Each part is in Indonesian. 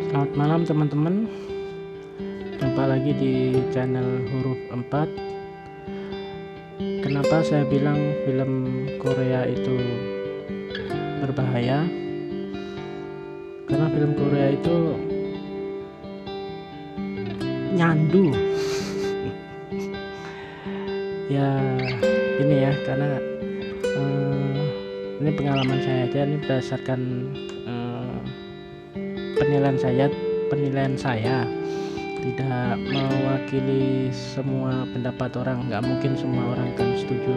Selamat malam teman-teman. Jumpa lagi di channel Huruf 4. Kenapa saya bilang film Korea itu berbahaya? Karena film Korea itu nyandu. Ya ini ya, karena ini pengalaman saya aja, ini berdasarkan penilaian saya tidak mewakili semua pendapat orang. Nggak mungkin semua orang kan setuju.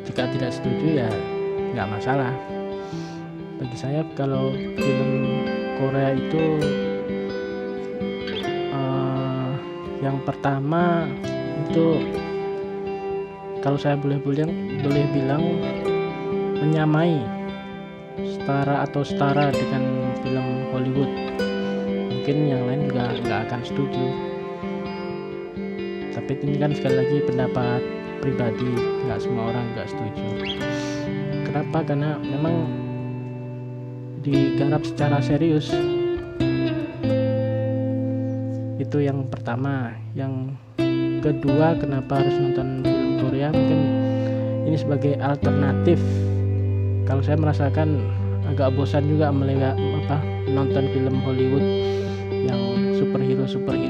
Jika tidak setuju ya nggak masalah. Bagi saya kalau film Korea itu yang pertama itu, kalau saya boleh bilang menyamai setara dengan film Hollywood. Mungkin yang lain juga nggak akan setuju, tapi ini kan sekali lagi pendapat pribadi, nggak semua orang nggak setuju. Kenapa? Karena memang digarap secara serius. Itu yang pertama. Yang kedua, kenapa harus nonton film Korea? Mungkin ini sebagai alternatif. Kalau saya merasakan agak bosan juga melihat nonton film Hollywood yang superhero seperti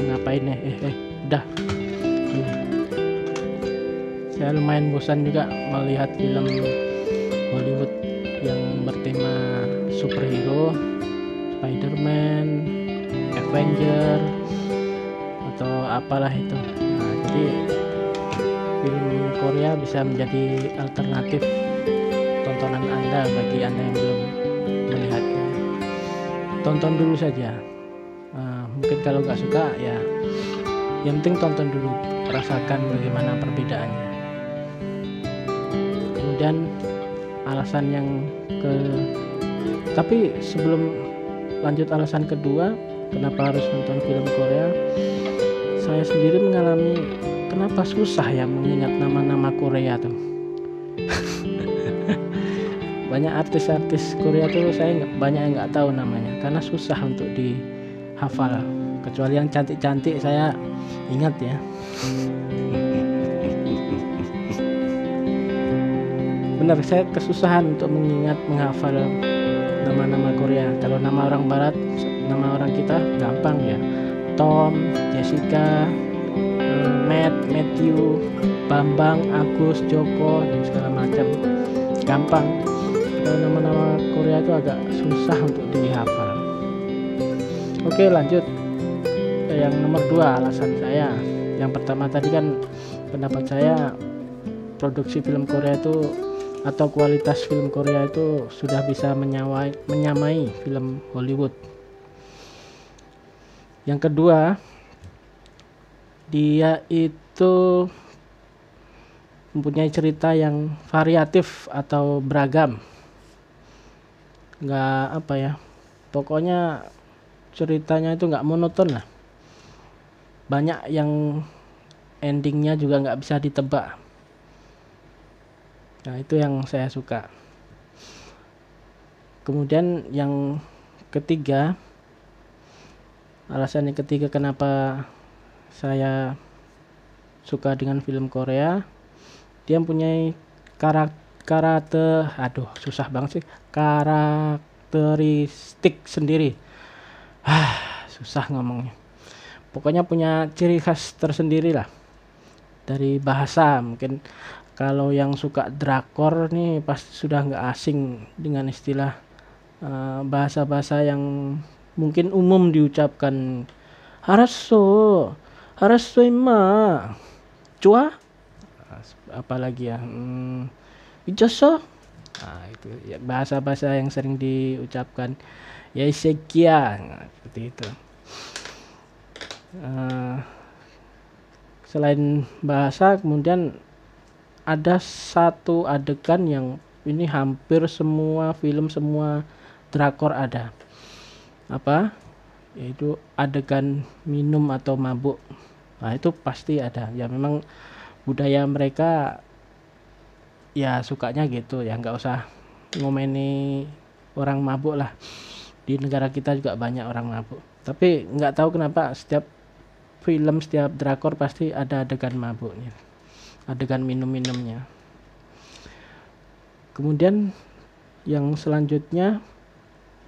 ngapain udah. Saya lumayan bosan juga melihat film Hollywood yang bertema superhero, Spider-Man, Avenger atau apalah itu. Nah, jadi film Korea bisa menjadi alternatif tontonan Anda bagi Anda yang belum melihatnya. Tonton dulu saja. Mungkin kalau nggak suka ya, yang penting tonton dulu, rasakan bagaimana perbedaannya. Kemudian alasan yang tapi sebelum lanjut alasan kedua, kenapa harus nonton film Korea? Saya sendiri mengalami kenapa susah ya mengingat nama-nama Korea tuh. Banyak artis-artis Korea tuh saya banyak yang nggak tahu namanya karena susah untuk dihafal. Kecuali yang cantik-cantik saya ingat ya. Benar, saya kesusahan untuk menghafal nama-nama Korea. Kalau nama orang Barat, nama orang kita gampang ya. Tom, Jessica, Matt, Matthew, Bambang, Agus, Joko, dan segala macam. Gampang. Kalau nama-nama Korea itu agak susah untuk dihafal. Oke, lanjut. Yang nomor 2 alasan saya. Yang pertama tadi kan pendapat saya, produksi film Korea itu atau kualitas film Korea itu sudah bisa menyamai film Hollywood. Yang kedua, dia itu mempunyai cerita yang variatif atau beragam. Nggak pokoknya ceritanya itu nggak monoton lah. Banyak yang endingnya juga nggak bisa ditebak. Nah, itu yang saya suka. Kemudian yang ketiga, alasan yang ketiga kenapa saya suka dengan film Korea, dia mempunyai karakteristik sendiri. Susah ngomongnya. Pokoknya punya ciri khas tersendiri lah. Dari bahasa, mungkin kalau yang suka drakor nih pasti sudah nggak asing dengan istilah bahasa-bahasa yang mungkin umum diucapkan. Harasso imma, cua, apalagi ya, ijoso. Nah, itu ya, bahasa-bahasa yang sering diucapkan. Ya sekia, seperti itu. Selain bahasa, kemudian ada satu adegan yang ini hampir semua film, semua drakor ada. Yaitu adegan minum atau mabuk. Nah, itu pasti ada. Ya memang budaya mereka ya sukanya gitu ya, nggak usah ngomeni orang mabuk lah. Di negara kita juga banyak orang mabuk. Tapi nggak tahu kenapa setiap film, setiap drakor pasti ada adegan mabuknya, adegan minum-minumnya. Kemudian yang selanjutnya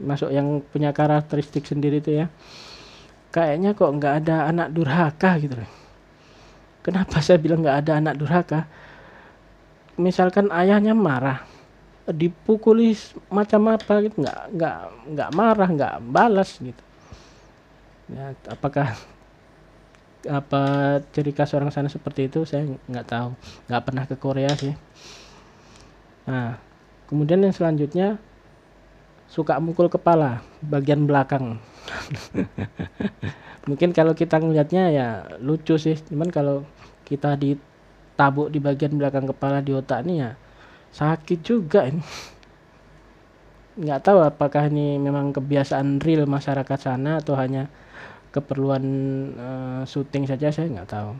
masuk yang punya karakteristik sendiri tuh ya. Kayaknya kok nggak ada anak durhaka gitu loh. Kenapa saya bilang nggak ada anak durhaka? Misalkan ayahnya marah, dipukuli macam apa gitu, nggak marah, nggak balas gitu. Ya, apakah apa ciri khas orang sana seperti itu, saya nggak tahu, nggak pernah ke Korea sih. Nah, kemudian yang selanjutnya suka mukul kepala bagian belakang. Mungkin kalau kita ngelihatnya ya lucu sih, cuman kalau kita ditabuk di bagian belakang kepala di otak nih ya sakit juga ini. Nggak tahu apakah ini memang kebiasaan real masyarakat sana atau hanya keperluan syuting saja, saya nggak tahu.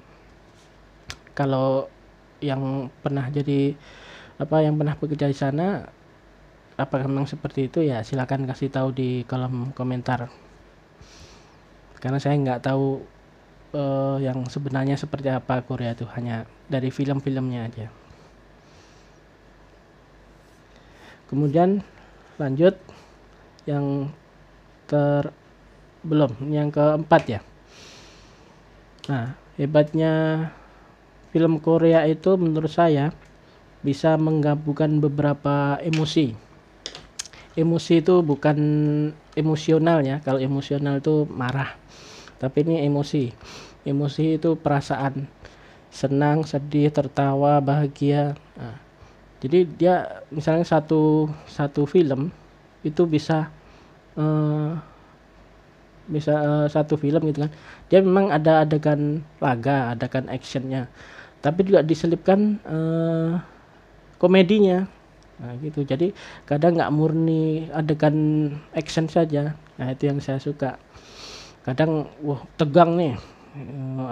Kalau yang pernah yang pernah bekerja di sana, apakah memang seperti itu ya, silakan kasih tahu di kolom komentar. Karena saya nggak tahu yang sebenarnya seperti apa Korea itu, hanya dari film-filmnya aja. Kemudian lanjut yang yang keempat ya. Nah, hebatnya film Korea itu menurut saya bisa menggabungkan beberapa emosi. Emosi itu bukan emosional ya. Kalau emosional itu marah. Tapi ini emosi. Emosi itu perasaan. Senang, sedih, tertawa, bahagia. Nah, jadi dia misalnya satu film itu bisa satu film gitu kan. Dia memang ada adegan laga, adegan actionnya. Tapi juga diselipkan komedinya. Nah, gitu. Jadi kadang nggak murni adegan action saja. Nah, itu yang saya suka. Kadang tegang nih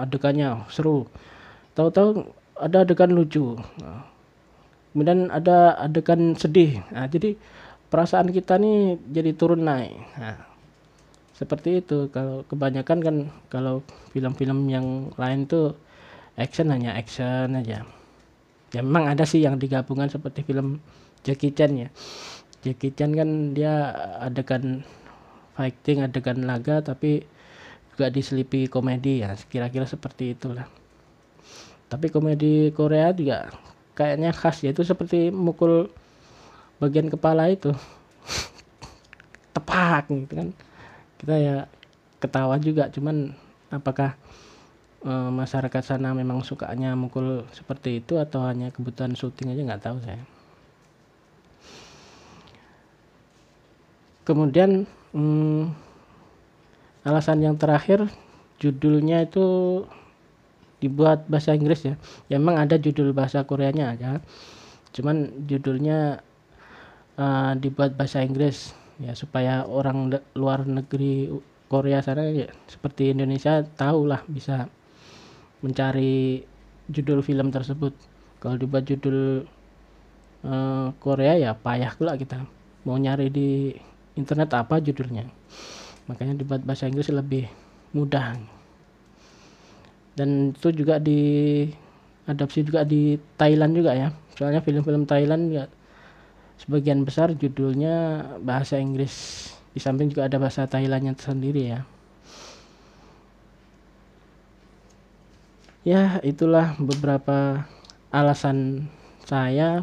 adegannya, seru. Tahu-tahu ada adegan lucu. Nah, kemudian ada adegan sedih. Nah, jadi perasaan kita nih jadi turun naik. Nah, seperti itu. Kalau kebanyakan kan kalau film-film yang lain tuh hanya action aja. Ya memang ada sih yang digabungan seperti film Jackie Chan ya. Jackie Chan kan dia adegan fighting, adegan laga, tapi juga diselipi komedi ya, kira-kira seperti itulah. Tapi komedi Korea juga kayaknya khas, yaitu seperti mukul bagian kepala itu. Tepak gitu kan. Kita ya ketawa juga, cuman apakah masyarakat sana memang sukanya mukul seperti itu atau hanya kebutuhan syuting aja, nggak tahu saya. Kemudian alasan yang terakhir, judulnya itu dibuat bahasa Inggris ya. Ya memang ada judul bahasa Koreanya aja, cuman judulnya dibuat bahasa Inggris ya, supaya orang luar negeri Korea sana ya, seperti Indonesia tahulah, bisa mencari judul film tersebut. Kalau dibuat judul Korea ya payah pula kita mau nyari di internet apa judulnya. Makanya dibuat bahasa Inggris lebih mudah. Dan itu juga diadaptasi juga di Thailand juga ya. Soalnya film-film Thailand ya sebagian besar judulnya bahasa Inggris. Di samping juga ada bahasa Thailandnya tersendiri ya. Ya, itulah beberapa alasan saya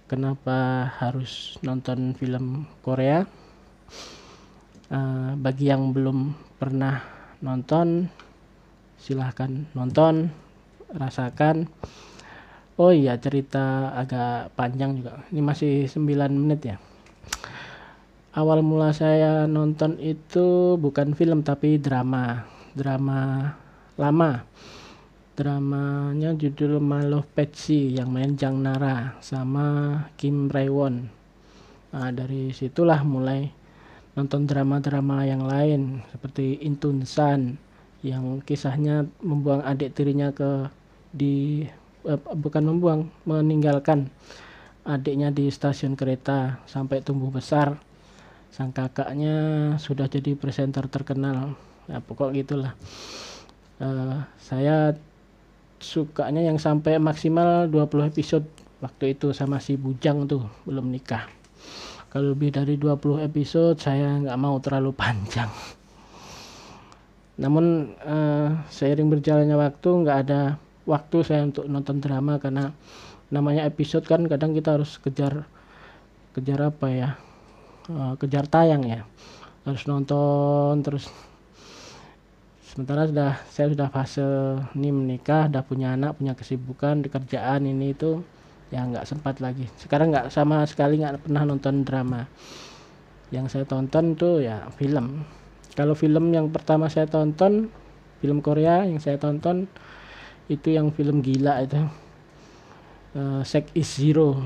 kenapa harus nonton film Korea. Bagi yang belum pernah nonton, silahkan nonton, rasakan. Oh iya, cerita agak panjang juga. Ini masih 9 menit ya. Awal mula saya nonton itu bukan film tapi drama lama. Dramanya judul My Love Patsy, yang main Jang Nara sama Kim Rae-won. Nah, dari situlah mulai nonton drama-drama yang lain seperti Intun San, yang kisahnya membuang adik tirinya meninggalkan adiknya di stasiun kereta sampai tumbuh besar. sang kakaknya sudah jadi presenter terkenal. Ya pokok gitulah. Saya sukanya yang sampai maksimal 20 episode waktu itu sama si Bujang tuh, belum nikah. Kalau lebih dari 20 episode saya nggak mau terlalu panjang. Namun seiring berjalannya waktu nggak ada waktu saya untuk nonton drama, karena namanya episode kan kadang kita harus kejar apa ya, kejar tayang ya, harus nonton terus. Sementara saya sudah fase ini menikah, udah punya anak, punya kesibukan di kerjaan ini itu, ya nggak sempat lagi. Sekarang nggak, sama sekali nggak pernah nonton drama. Yang saya tonton tuh ya film. Kalau film yang pertama saya tonton, film Korea yang saya tonton itu yang film gila itu, Sex is Zero.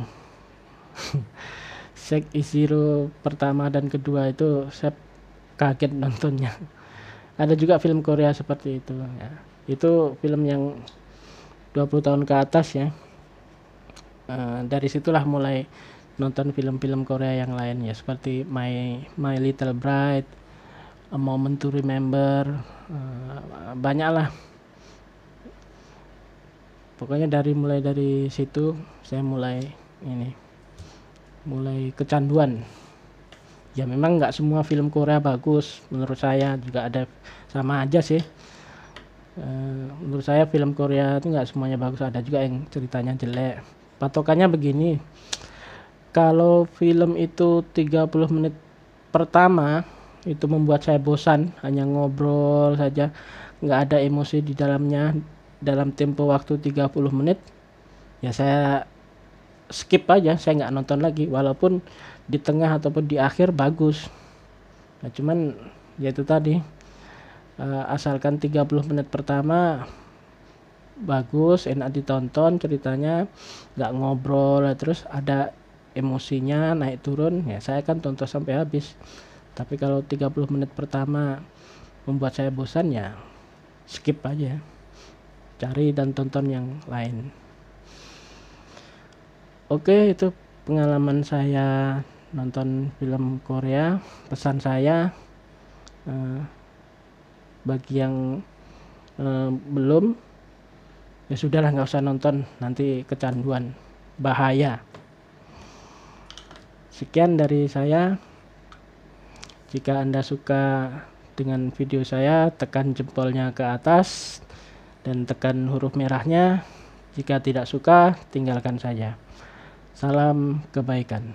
Sex is Zero pertama dan kedua itu saya kaget nontonnya. Ada juga film Korea seperti itu ya. Itu film yang 20 tahun ke atas ya. Dari situlah mulai nonton film-film Korea yang lain ya, seperti My Little Bride, A Moment to Remember, banyak lah. Pokoknya mulai dari situ saya mulai kecanduan. Ya memang nggak semua film Korea bagus, menurut saya juga ada, sama aja sih. Menurut saya film Korea itu nggak semuanya bagus, ada juga yang ceritanya jelek. Patokannya begini, kalau film itu 30 menit pertama itu membuat saya bosan, hanya ngobrol saja, nggak ada emosi di dalamnya dalam tempo waktu 30 menit, ya saya skip aja, saya nggak nonton lagi, walaupun di tengah ataupun di akhir bagus. Nah cuman ya itu tadi, asalkan 30 menit pertama bagus, enak ditonton, ceritanya nggak ngobrol terus ada emosinya naik turun, ya saya akan tonton sampai habis. Tapi kalau 30 menit pertama membuat saya bosan, ya skip aja, cari dan tonton yang lain. Oke, itu pengalaman saya nonton film Korea. Pesan saya, bagi yang belum, ya sudahlah, nggak usah nonton, nanti kecanduan, bahaya. Sekian dari saya. Jika Anda suka dengan video saya, tekan jempolnya ke atas dan tekan huruf merahnya. Jika tidak suka, tinggalkan saja. Salam kebaikan.